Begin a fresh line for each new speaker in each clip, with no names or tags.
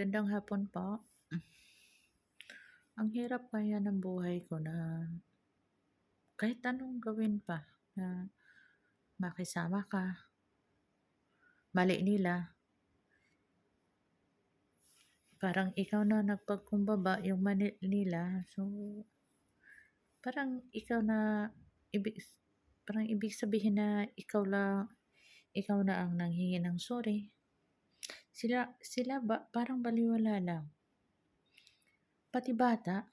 Magandang hapon po. Ang hirap kaya ng buhay ko na kahit anong gawin pa na makisama ka, mali nila, parang ikaw na nagpagkumbaba yung mali nila. So, parang ikaw na ibig parang ibig sabihin na ikaw na ang nanghingi ng sorry. Sila ba parang balewala lang. Pati bata,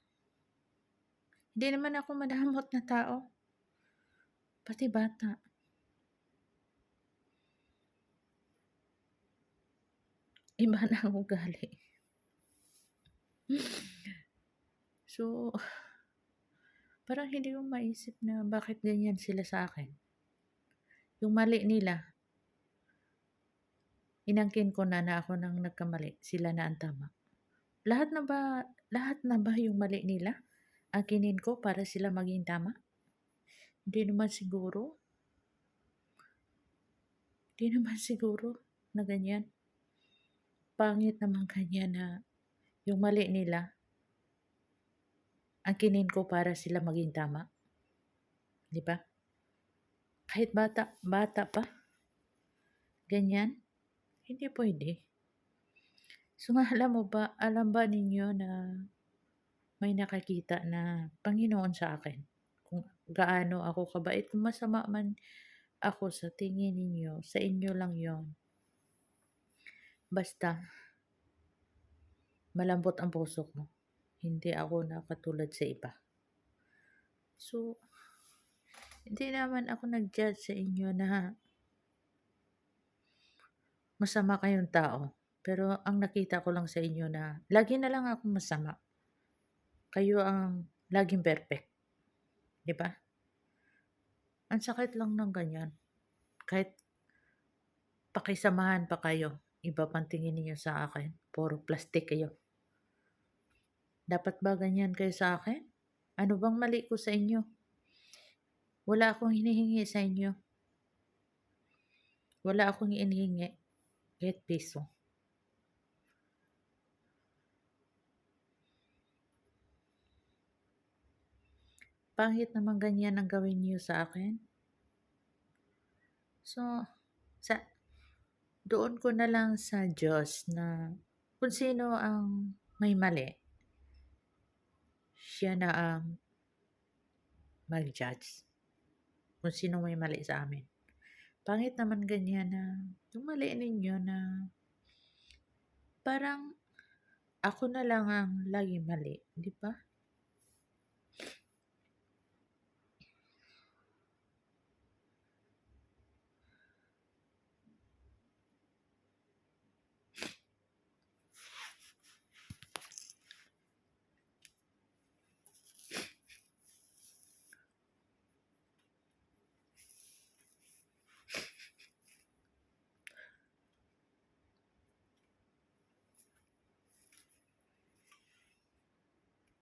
hindi naman ako madamot na tao, pati bata. Iba na ang ugali. So, parang hindi ko maisip na bakit ganyan sila sa akin. Yung mali nila, inangkin ko na ako nang nagkamali, sila na ang tama. Lahat na ba yung mali nila, akinin ko para sila maging tama? Hindi naman siguro. Hindi naman siguro na ganyan. Pangit naman ganyan na yung mali nila, akinin ko para sila maging tama. Di ba? Kahit bata pa, ganyan, hindi pwede. So, alam ba ninyo na may nakakita na Panginoon sa akin? Kung gaano ako kabait, kung masama man ako sa tingin ninyo, sa inyo lang yon. Basta, malambot ang puso ko. Hindi ako na katulad sa iba. So, hindi naman ako nag-judge sa inyo na masama kayong tao. Pero ang nakita ko lang sa inyo na lagi na lang ako masama. Kayo ang laging perfect. Di ba? Ang sakit lang ng ganyan. Kahit pakisamahan pa kayo, iba pang tingin ninyo sa akin. Puro plastic kayo. Dapat ba ganyan kayo sa akin? Ano bang mali ko sa inyo? Wala akong hinihingi sa inyo. Wala akong hinihingi. Kahit piso. Pangit naman ganyan ang gawin niyo sa akin. So, doon ko na lang sa Diyos na kung sino ang may mali, siya na ang mag-judge. Kung sino may mali sa amin. Pangit naman ganyan na yung mali ninyo na parang ako na lang ang laging mali, di ba?